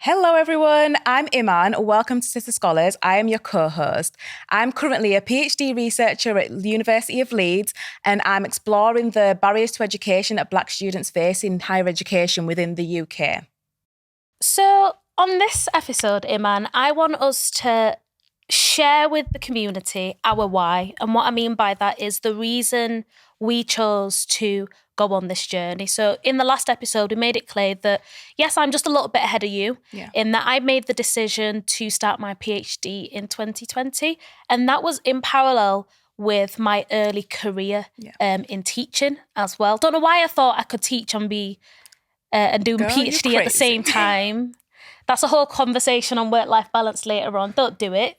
Hello everyone, I'm Iman. Welcome to Sister Scholars. I am your co-host. I'm currently a PhD researcher at the University of Leeds and I'm exploring the barriers to education that Black students face in higher education within the UK. So on this episode, Iman, I want us to share with the community our why. And what I mean by that is the reason we chose to go on this journey. So in the last episode, we made it clear that, yes, I'm just a little bit ahead of you in that I made the decision to start my PhD in 2020. And that was in parallel with my early career in teaching as well. Don't know why I thought I could teach and be and do a PhD at the same time. That's a whole conversation on work-life balance later on. Don't do it.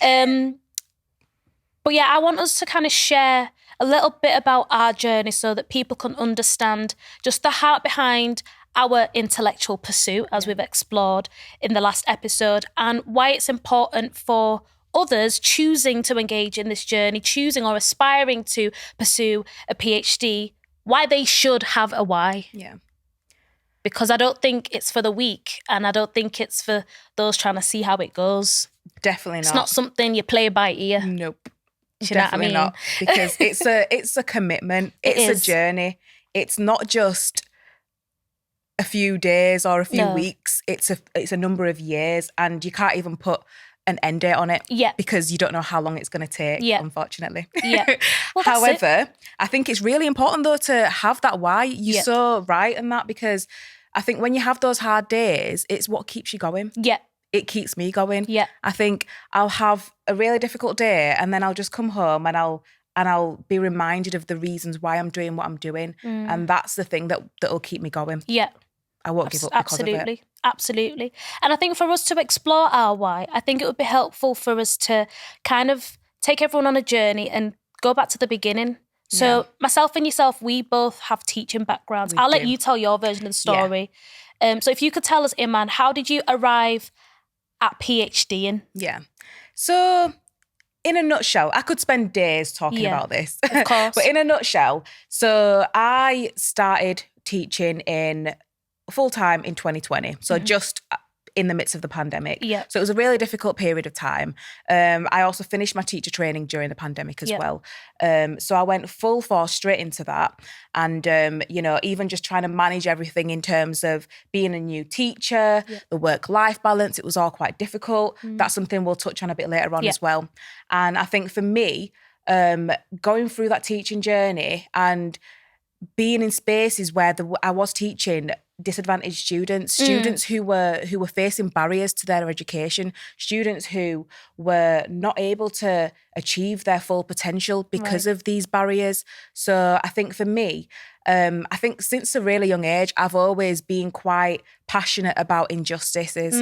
But yeah, I want us to kind of share a little bit about our journey so that people can understand just the heart behind our intellectual pursuit, as we've explored in the last episode, and why it's important for others choosing to engage in this journey, choosing or aspiring to pursue a PhD, why they should have a why. Yeah. Because I don't think it's for the weak and I don't think it's for those trying to see how it goes. Definitely not. It's not something you play by ear. Nope. Do you know what I mean? Not. Because it's a commitment. It's a journey. It's not just a few days or a few weeks. It's a number of years and you can't even put an end date on it because you don't know how long it's going to take, unfortunately. Yeah. Well, however, I think it's really important though to have that why. You're so right in that because I think when you have those hard days, it's what keeps you going. Yeah. It keeps me going. Yeah. I think I'll have a really difficult day and then I'll just come home and I'll be reminded of the reasons why I'm doing what I'm doing. And that's the thing that'll keep me going. Yeah. I won't give up because of it. Absolutely. And I think for us to explore our why, I think it would be helpful for us to kind of take everyone on a journey and go back to the beginning. So myself and yourself, we both have teaching backgrounds. I'll let you tell your version of the story. So if you could tell us, Iman, how did you arrive at PhD-ing? Yeah. So in a nutshell, I could spend days talking about this. Of course. But in a nutshell, so I started teaching in full-time in 2020. So just in the midst of the pandemic. Yeah. So it was a really difficult period of time. I also finished my teacher training during the pandemic as well. So I went full force straight into that. And, even just trying to manage everything in terms of being a new teacher, the work-life balance, it was all quite difficult. That's something we'll touch on a bit later on as well. And I think for me, going through that teaching journey and being in spaces where I was teaching disadvantaged students who were facing barriers to their education, students who were not able to achieve their full potential because of these barriers. So I think for me, I think since a really young age, I've always been quite passionate about injustices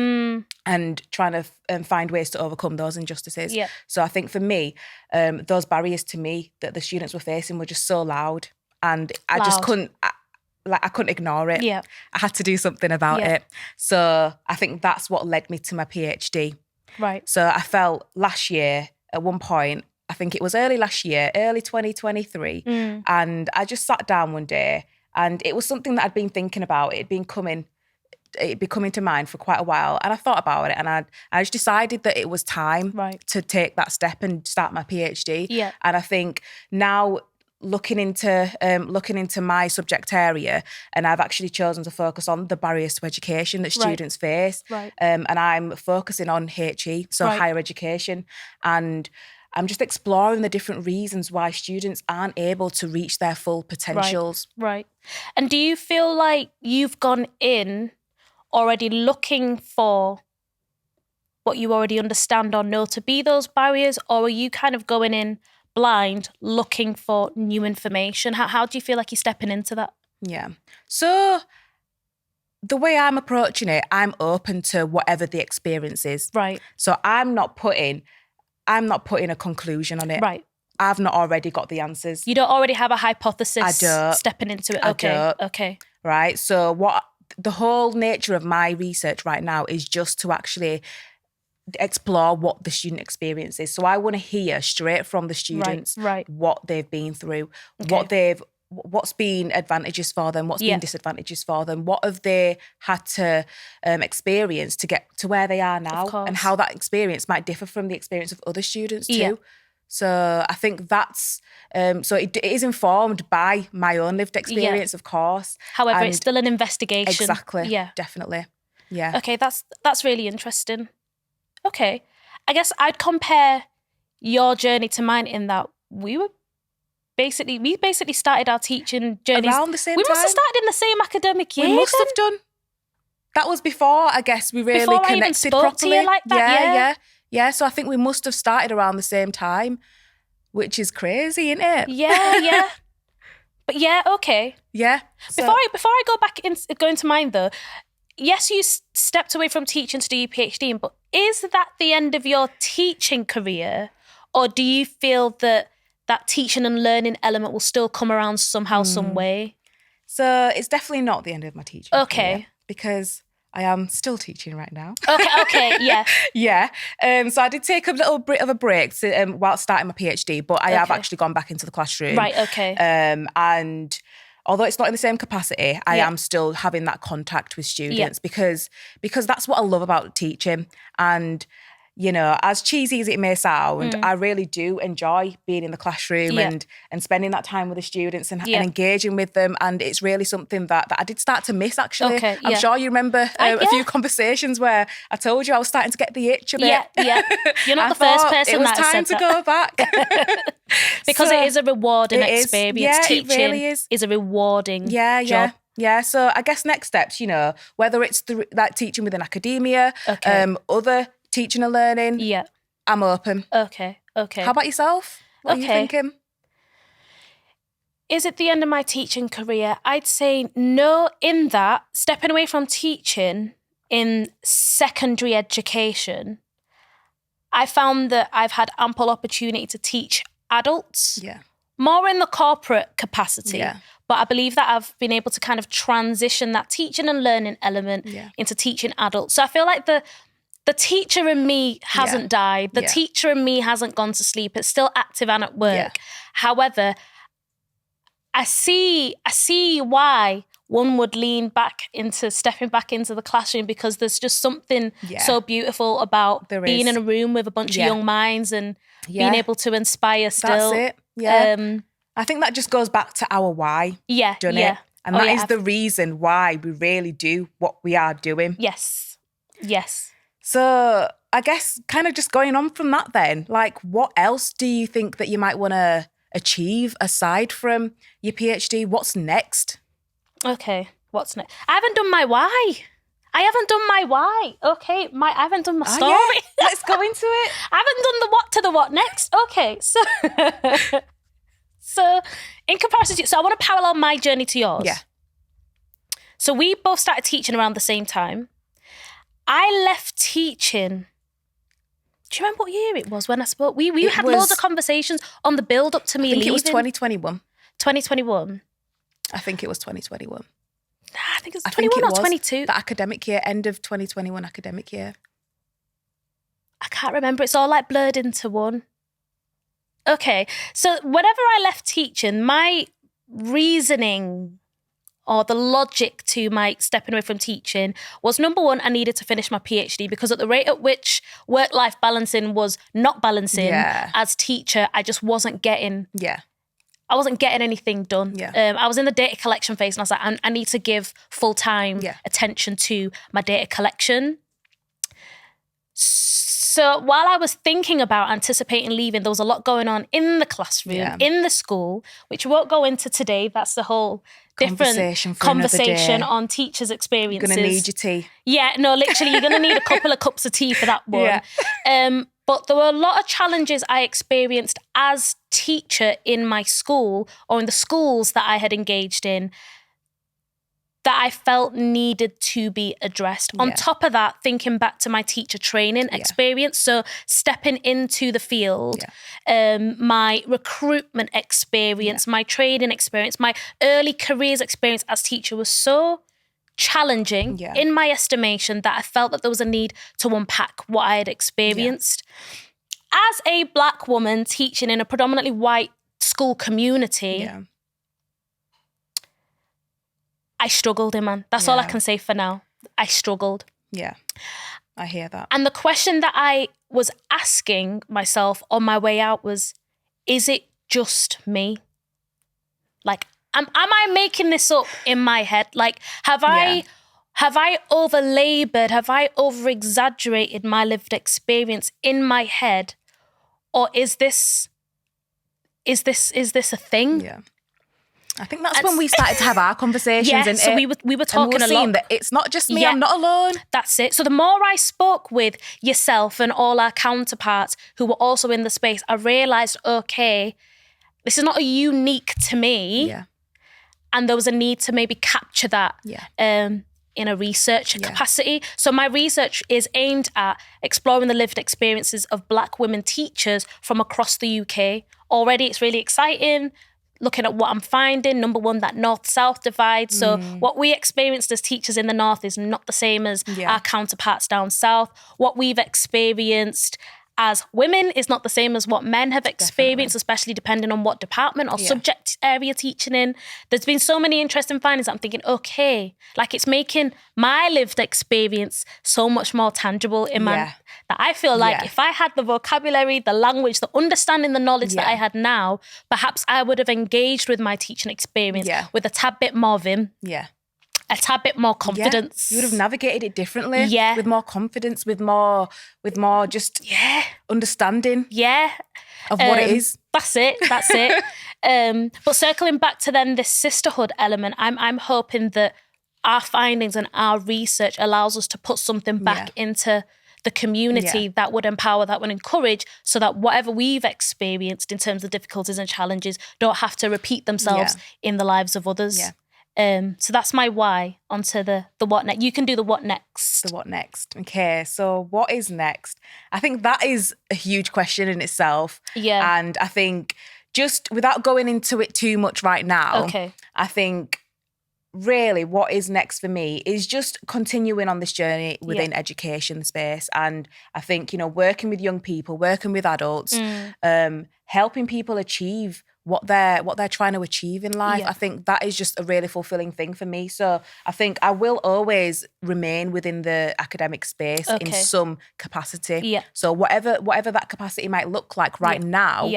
and trying to find ways to overcome those injustices. Yeah. So I think for me, those barriers to me that the students were facing were just so loud. And I just couldn't, I couldn't ignore it. Yeah. I had to do something about it. So I think that's what led me to my PhD. Right. So I felt last year, at one point, I think it was early last year, early 2023, and I just sat down one day and it was something that I'd been thinking about. It'd been coming to mind for quite a while. And I thought about it and I just decided that it was time to take that step and start my PhD. Yeah. And I think now, looking into my subject area, and I've actually chosen to focus on the barriers to education that students face. Right. And I'm focusing on HE, so higher education. And I'm just exploring the different reasons why students aren't able to reach their full potentials. Right. And do you feel like you've gone in already looking for what you already understand or know to be those barriers, or are you kind of going in blind, looking for new information? How do you feel like you're stepping into that? Yeah. So the way I'm approaching it, I'm open to whatever the experience is. Right. So I'm not putting a conclusion on it. Right. I've not already got the answers. You don't already have a hypothesis. I don't. Stepping into it. I Okay. don't. Okay. Right. So what the whole nature of my research right now is just to actually explore what the student experience is. So I want to hear straight from the students what they've been through, what's been advantages for them, what's been disadvantages for them, what have they had to experience to get to where they are now, and how that experience might differ from the experience of other students too. Yeah. So I think that's, so it is informed by my own lived experience, of course. However, it's still an investigation. Exactly. Yeah. Definitely. Yeah. Okay, that's really interesting. Okay. I guess I'd compare your journey to mine in that we basically started our teaching journeys around the same time. We must have started in the same academic year. We must have done. That was before, I guess, we really before connected I even spoke properly. to you like that. Yeah. So I think we must have started around the same time, which is crazy, isn't it? Yeah. But yeah, okay. Yeah. So, before I go into mine though, yes, you stepped away from teaching to do your PhD, but is that the end of your teaching career, or do you feel that teaching and learning element will still come around somehow, some way? So it's definitely not the end of my teaching career, because I am still teaching right now. Okay, yeah. Yeah. So I did take a little bit of a break while starting my PhD, but I have actually gone back into the classroom. Right, okay. And although it's not in the same capacity, I am still having that contact with students because that's what I love about teaching. And, you know, as cheesy as it may sound, I really do enjoy being in the classroom and spending that time with the students and engaging with them. And it's really something that I did start to miss, actually. Okay, I'm sure you remember a few conversations where I told you I was starting to get the itch a bit. Yeah. You're not the first person that said that. It was time to go back. Because it is a rewarding experience. Yeah, teaching it really is a rewarding job. Yeah, so I guess next steps, you know, whether it's like teaching within academia, other teaching and learning, I'm open. Okay. How about yourself? What are you thinking? Is it the end of my teaching career? I'd say no, in that stepping away from teaching in secondary education, I found that I've had ample opportunity to teach adults. Yeah. More in the corporate capacity. Yeah. But I believe that I've been able to kind of transition that teaching and learning element into teaching adults. So I feel like the teacher in me hasn't died. The teacher in me hasn't gone to sleep. It's still active and at work. Yeah. However, I see why one would stepping back into the classroom, because there's just something so beautiful about being in a room with a bunch of young minds and being able to inspire still. That's it. Yeah. I think that just goes back to our why. Doesn't it? And that is the reason why we really do what we are doing. Yes. So I guess kind of just going on from that then, like what else do you think that you might want to achieve aside from your PhD? What's next? Okay, what's next? I haven't done my why. Okay, I haven't done my story. Yeah. Let's go into it. I haven't done the what to the what next. Okay, so in comparison so I want to parallel my journey to yours. Yeah. So we both started teaching around the same time. I left teaching. Do you remember what year it was when I spoke? We had loads of conversations on the build up to me leaving. I think it was 2021. 2021. I think it was 2021. I think it was 21 or 22. The academic year, end of 2021 academic year. I can't remember. It's all like blurred into one. Okay. So whenever I left teaching, my reasoning or the logic to my stepping away from teaching was, number one, I needed to finish my PhD, because at the rate at which work-life balancing was not balancing as teacher, I just wasn't getting... I wasn't getting anything done. I was in the data collection phase and I was like, I need to give full-time attention to my data collection. So while I was thinking about anticipating leaving, there was a lot going on in the classroom, in the school, which we won't go into today. That's the whole different conversation on teachers' experiences. You're going to need your tea. Yeah, no, literally, you're going to need a couple of cups of tea for that one. But there were a lot of challenges I experienced as teacher in my school, or in the schools that I had engaged in, that I felt needed to be addressed. On top of that, thinking back to my teacher training experience, so stepping into the field, my recruitment experience, my training experience, my early careers experience as teacher was so challenging in my estimation that I felt that there was a need to unpack what I had experienced. As a Black woman teaching in a predominantly white school community, I struggled, Iman. That's all I can say for now. I struggled. Yeah, I hear that. And the question that I was asking myself on my way out was, is it just me? Like, am I making this up in my head? Like, have I over-labored? Have I over-exaggerated my lived experience in my head? Or is this a thing? Yeah. I think that's when we started to have our conversations. Yeah, and so we were talking a lot. That it's not just me, I'm not alone. That's it. So the more I spoke with yourself and all our counterparts who were also in the space, I realised, okay, this is not unique to me. Yeah. And there was a need to maybe capture that in a research capacity. So my research is aimed at exploring the lived experiences of Black women teachers from across the UK. Already it's really exciting. Looking at what I'm finding, number one, that north-south divide. So what we experienced as teachers in the north is not the same as our counterparts down south. What we've experienced as women is not the same as what men have experienced, especially depending on what department or subject area teaching in. There's been so many interesting findings that I'm thinking, okay, like it's making my lived experience so much more tangible in my... That I feel like if I had the vocabulary, the language, the understanding, the knowledge that I had now, perhaps I would have engaged with my teaching experience with a tad bit more vim. Yeah. A tad bit more confidence. You would have navigated it differently. Yeah. With more confidence, with more just understanding. Yeah. Of what it is. That's it. But circling back to then this sisterhood element, I'm hoping that our findings and our research allows us to put something back into the community that would empower, that would encourage, so that whatever we've experienced in terms of difficulties and challenges don't have to repeat themselves in the lives of others. Yeah. So that's my why. Onto the what next. You can do the what next. The what next. Okay, so what is next? I think that is a huge question in itself. Yeah. And I think just without going into it too much right now, I think really what is next for me is just continuing on this journey within education space. And I think, working with young people, working with adults, helping people achieve what they're trying to achieve in life. I think that is just a really fulfilling thing for me. So I think I will always remain within the academic space in some capacity. Yeah. So whatever that capacity might look like right now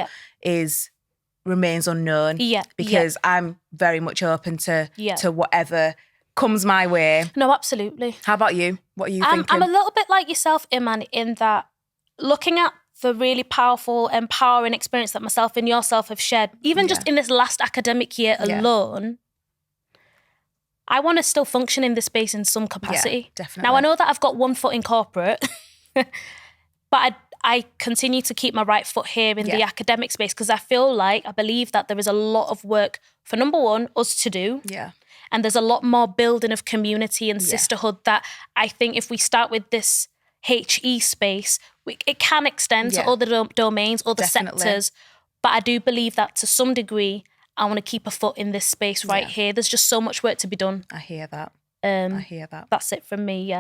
remains unknown. Yeah. Because I'm very much open to whatever comes my way. No, absolutely. How about you? What are you thinking? I'm a little bit like yourself, Iman, in that looking at the really powerful, empowering experience that myself and yourself have shared, even just in this last academic year alone, I want to still function in this space in some capacity. Yeah, definitely. Now, I know that I've got one foot in corporate, but I continue to keep my right foot here in the academic space because I believe that there is a lot of work for, number one, us to do. Yeah. And there's a lot more building of community and sisterhood that I think if we start with this HE space, it can extend to other domains, other sectors. But I do believe that to some degree, I want to keep a foot in this space here. There's just so much work to be done. I hear that. That's it from me,